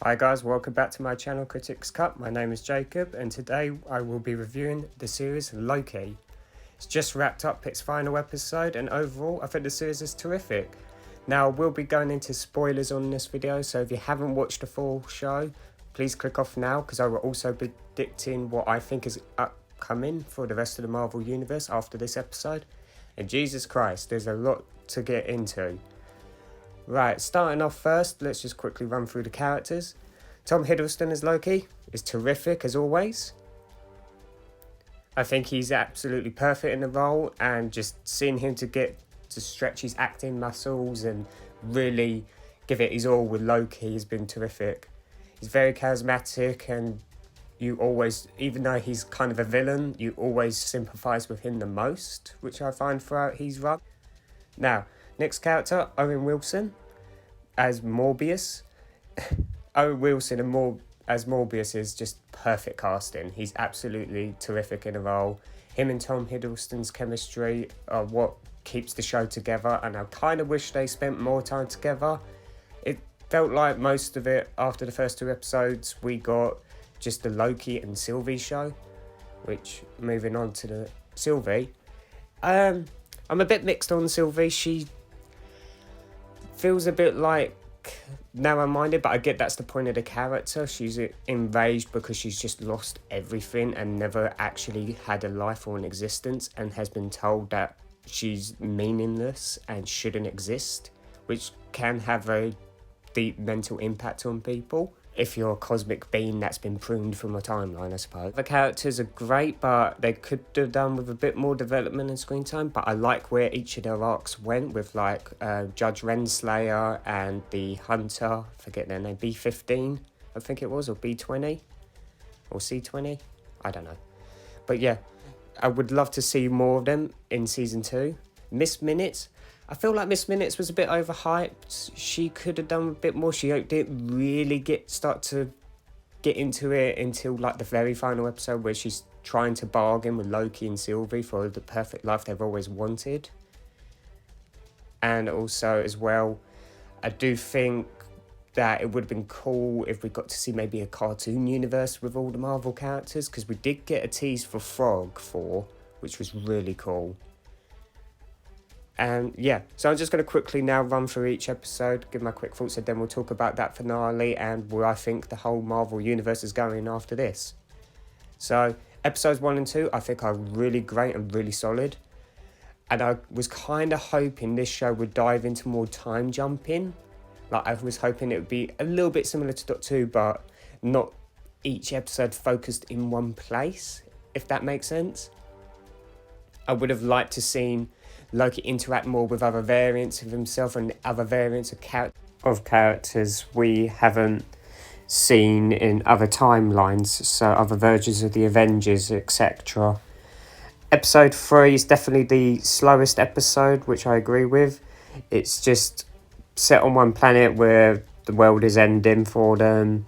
Hi guys, welcome back to my channel Critics Cup. My name is Jacob and today I will be reviewing the series Loki. It's just wrapped up its final episode and overall I think the series is terrific. Now we'll be going into spoilers on this video, so if you haven't watched the full show, please click off now because I will also be predicting what I think is upcoming for the rest of the Marvel Universe after this episode. And Jesus Christ, there's a lot to get into. Right, starting off first, let's just quickly run through the characters. Tom Hiddleston as Loki is terrific as always. I think he's absolutely perfect in the role, and just seeing him to stretch his acting muscles and really give it his all with Loki has been terrific. He's very charismatic, and you always, even though he's kind of a villain, you always sympathise with him the most, which I find throughout his run. Now, next character, Owen Wilson as Morbius. Owen Wilson as Morbius is just perfect casting. He's absolutely terrific in the role. Him and Tom Hiddleston's chemistry are what keeps the show together, and I kind of wish they spent more time together. It felt like most of it, after the first two episodes, we got just the Loki and Sylvie show, which, moving on to the Sylvie, I'm a bit mixed on Sylvie. She feels a bit like narrow-minded, but I get that's the point of the character. She's enraged because she's just lost everything and never actually had a life or an existence, and has been told that she's meaningless and shouldn't exist, which can have a deep mental impact on people if you're a cosmic being that's been pruned from a timeline, I suppose. The characters are great, but they could have done with a bit more development and screen time, but I like where each of their arcs went with, like, Judge Renslayer and the Hunter, I forget their name, B15, I think it was, or B20, or C20, I don't know. But yeah, I would love to see more of them in Season 2. Miss Minutes, I feel like Miss Minutes was a bit overhyped. She could have done a bit more. She didn't really start to get into it until like the very final episode, where she's trying to bargain with Loki and Sylvie for the perfect life they've always wanted. And also as well, I do think that it would have been cool if we got to see maybe a cartoon universe with all the Marvel characters, because we did get a tease for Frog 4, which was really cool. And yeah, so I'm just going to quickly now run through each episode, give my quick thoughts, and then we'll talk about that finale and where I think the whole Marvel Universe is going after this. So, episodes 1 and 2 I think are really great and really solid. And I was kind of hoping this show would dive into more time jumping. Like, I was hoping it would be a little bit similar to Doctor Who, but not each episode focused in one place, if that makes sense. I would have liked to seen Loki interact more with other variants of himself and other variants of characters we haven't seen in other timelines, so other versions of the Avengers, etc. Episode 3 is definitely the slowest episode, which I agree with. It's just set on one planet where the world is ending for them.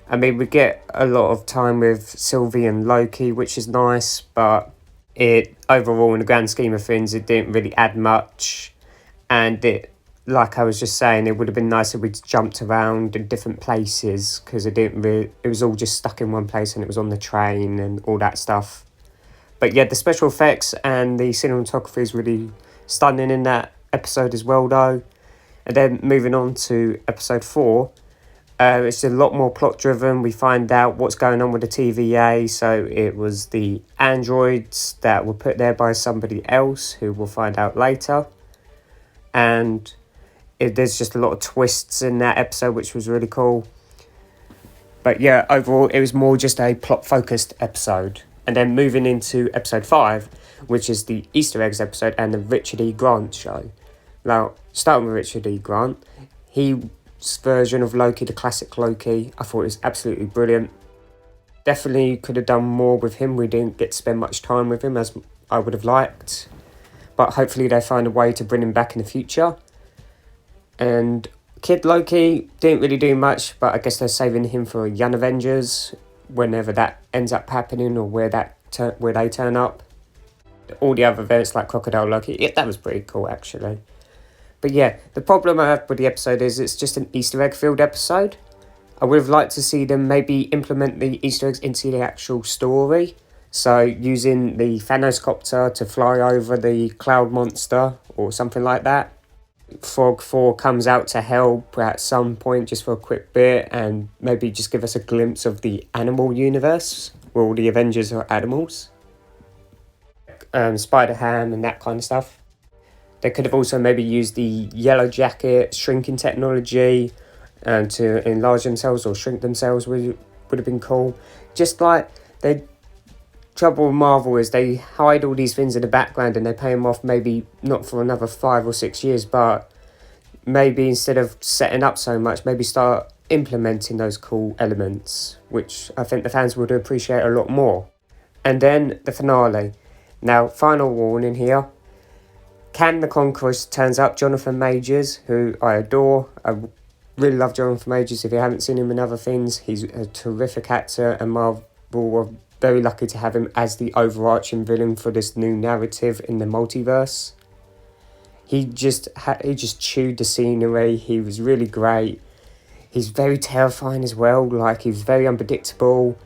I mean, we get a lot of time with Sylvie and Loki, which is nice, but it overall, in the grand scheme of things, it didn't really add much. And it, like I was just saying, it would have been nice if we'd jumped around in different places, because it was all just stuck in one place, and it was on the train and all that stuff. But yeah, the special effects and the cinematography is really stunning in that episode as well, though. And then moving on to episode 4, it's a lot more plot driven. We find out what's going on with the TVA. So it was the androids that were put there by somebody else, who we'll find out later. And there's just a lot of twists in that episode, which was really cool. But yeah, overall, it was more just a plot-focused episode. And then moving into episode 5, which is the Easter eggs episode and the Richard E. Grant show. Now, starting with Richard E. Grant, his version of Loki, the classic Loki, I thought it was absolutely brilliant. Definitely could have done more with him. We didn't get to spend much time with him as I would have liked. But hopefully they find a way to bring him back in the future. And Kid Loki didn't really do much, but I guess they're saving him for Young Avengers, whenever that ends up happening, or where they turn up. All the other events like Crocodile Loki, yeah, that was pretty cool actually. But yeah, the problem I have with the episode is it's just an Easter egg filled episode. I would have liked to see them maybe implement the Easter eggs into the actual story. So using the Thanos copter to fly over the cloud monster or something like that. Frog 4 comes out to help at some point just for a quick bit and maybe just give us a glimpse of the animal universe where all the Avengers are animals. Spider-Ham and that kind of stuff. They could have also maybe used the Yellow Jacket shrinking technology to enlarge themselves or shrink themselves would have been cool. Just like the trouble with Marvel is they hide all these things in the background and they pay them off maybe not for another 5 or 6 years, but maybe instead of setting up so much, maybe start implementing those cool elements, which I think the fans would appreciate a lot more. And then the finale. Now, final warning here. Kang the Conqueror turns up, Jonathan Majors, who I adore. I really love Jonathan Majors. If you haven't seen him in other things, he's a terrific actor, and Marvel were very lucky to have him as the overarching villain for this new narrative in the multiverse. He just chewed the scenery. He was really great. He's very terrifying as well. Like, he was very unpredictable.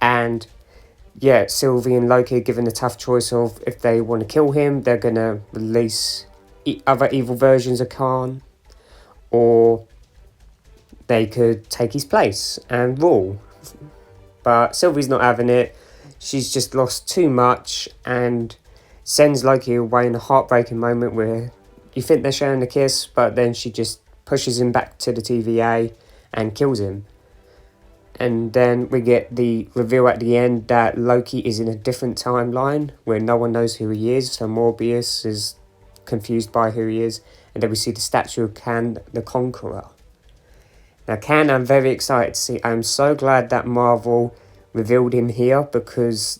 And yeah, Sylvie and Loki are given the tough choice of if they want to kill him, they're going to release other evil versions of Khan, or they could take his place and rule. But Sylvie's not having it. She's just lost too much and sends Loki away in a heartbreaking moment where you think they're sharing a kiss, but then she just pushes him back to the TVA and kills him. And then we get the reveal at the end that Loki is in a different timeline where no one knows who he is. So Morbius is confused by who he is. And then we see the statue of Kang the Conqueror. Now, Kang, I'm very excited to see. I'm so glad that Marvel revealed him here because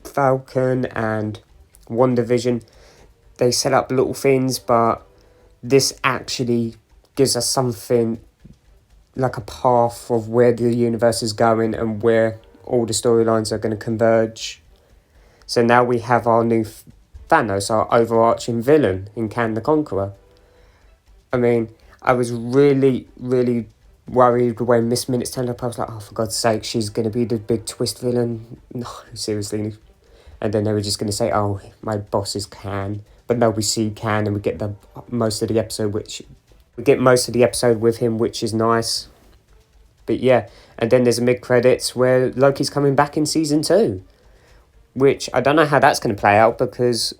Falcon and WandaVision, they set up little things, but this actually gives us something like a path of where the universe is going and where all the storylines are going to converge. So now we have our new Thanos, our overarching villain in Kang the Conqueror. I mean, I was really, really worried when Miss Minutes turned up. I was like, oh, for God's sake, she's going to be the big twist villain. No, seriously. And then they were just going to say, oh, my boss is Kang. But no, we see Kang and we get most of the episode with him, which is nice. But yeah, and then there's a mid-credits where Loki's coming back in season 2. Which I don't know how that's going to play out because,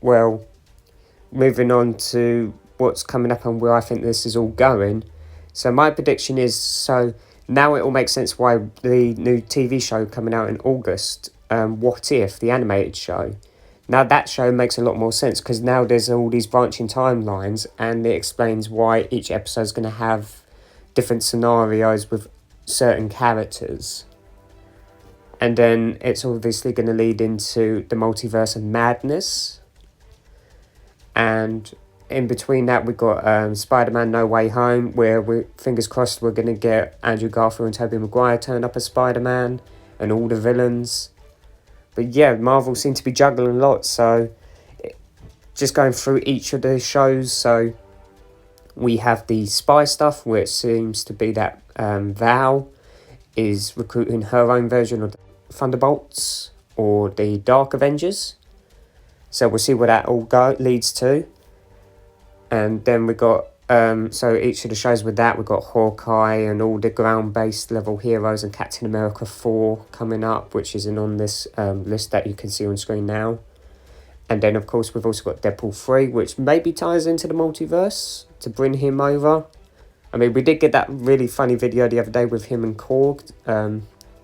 well, moving on to what's coming up and where I think this is all going. So my prediction is, so now it all makes sense why the new TV show coming out in August, What If, the animated show. Now that show makes a lot more sense because now there's all these branching timelines and it explains why each episode is going to have different scenarios with certain characters. And then it's obviously going to lead into the multiverse of madness. And in between that, we've got Spider-Man No Way Home, where fingers crossed we're going to get Andrew Garfield and Tobey Maguire turn up as Spider-Man and all the villains. But yeah, Marvel seem to be juggling a lot, so just going through each of the shows. So we have the spy stuff, where it seems to be that Val is recruiting her own version of the Thunderbolts or the Dark Avengers. So we'll see where that all leads to. And then we got, so each of the shows with that, we've got Hawkeye and all the ground-based level heroes and Captain America 4 coming up, which isn't on this list that you can see on screen now. And then, of course, we've also got Deadpool 3, which maybe ties into the multiverse to bring him over. I mean, we did get that really funny video the other day with him and Korg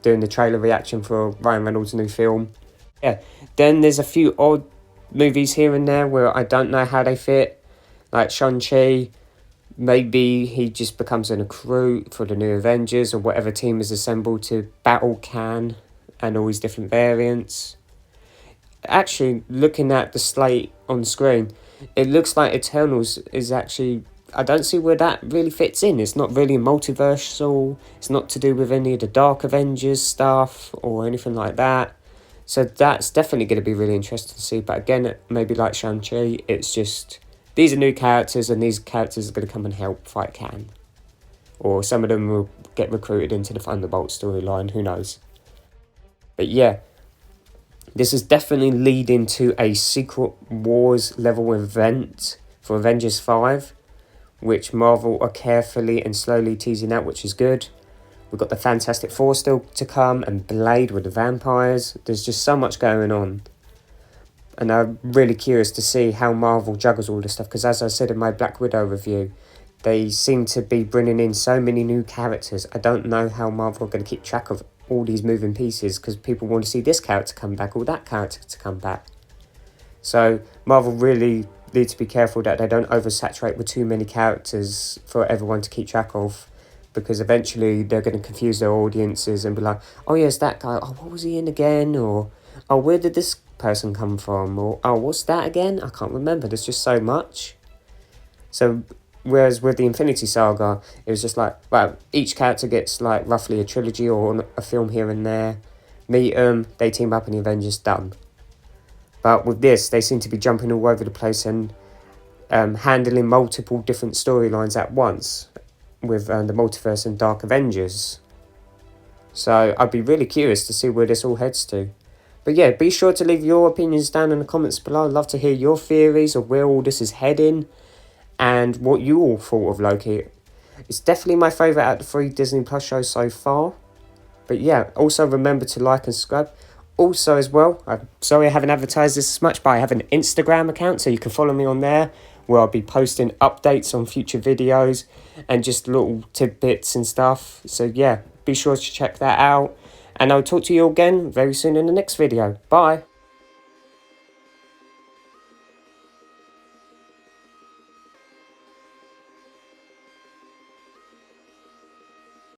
doing the trailer reaction for Ryan Reynolds' new film. Yeah, then there's a few odd movies here and there where I don't know how they fit. Like Shang-Chi, maybe he just becomes an recruit for the new Avengers or whatever team is assembled to battle Kang and all his different variants. Actually, looking at the slate on screen, it looks like Eternals is actually, I don't see where that really fits in. It's not really multiversal. It's not to do with any of the Dark Avengers stuff or anything like that. So that's definitely going to be really interesting to see. But again, maybe like Shang-Chi, it's just, these are new characters and these characters are going to come and help fight Kang. or some of them will get recruited into the Thunderbolt storyline, who knows. But yeah, this is definitely leading to a Secret Wars level event for Avengers 5, which Marvel are carefully and slowly teasing out, which is good. We've got the Fantastic Four still to come, and Blade with the vampires. There's just so much going on. And I'm really curious to see how Marvel juggles all this stuff, because as I said in my Black Widow review, they seem to be bringing in so many new characters. I don't know how Marvel are going to keep track of all these moving pieces, because people want to see this character come back or that character to come back. So Marvel really need to be careful that they don't oversaturate with too many characters for everyone to keep track of, because eventually they're going to confuse their audiences and be like, oh yes, that guy, oh what was he in again, or oh where did this person come from, or oh what's that again, I can't remember. There's just so much. So whereas with the Infinity Saga, it was just like, well, each character gets like roughly a trilogy or a film here and there, meet them, they team up and the Avengers, done. But with this, they seem to be jumping all over the place and handling multiple different storylines at once with the Multiverse and Dark Avengers. So I'd be really curious to see where this all heads to. But yeah, be sure to leave your opinions down in the comments below. I'd love to hear your theories of where all this is heading and what you all thought of Loki. It's definitely my favourite out of the 3 Disney Plus shows so far. But yeah, also remember to like and subscribe. Also as well, I'm sorry I haven't advertised this as much, but I have an Instagram account, so you can follow me on there, where I'll be posting updates on future videos and just little tidbits and stuff. So yeah, be sure to check that out. And I'll talk to you again very soon in the next video. Bye.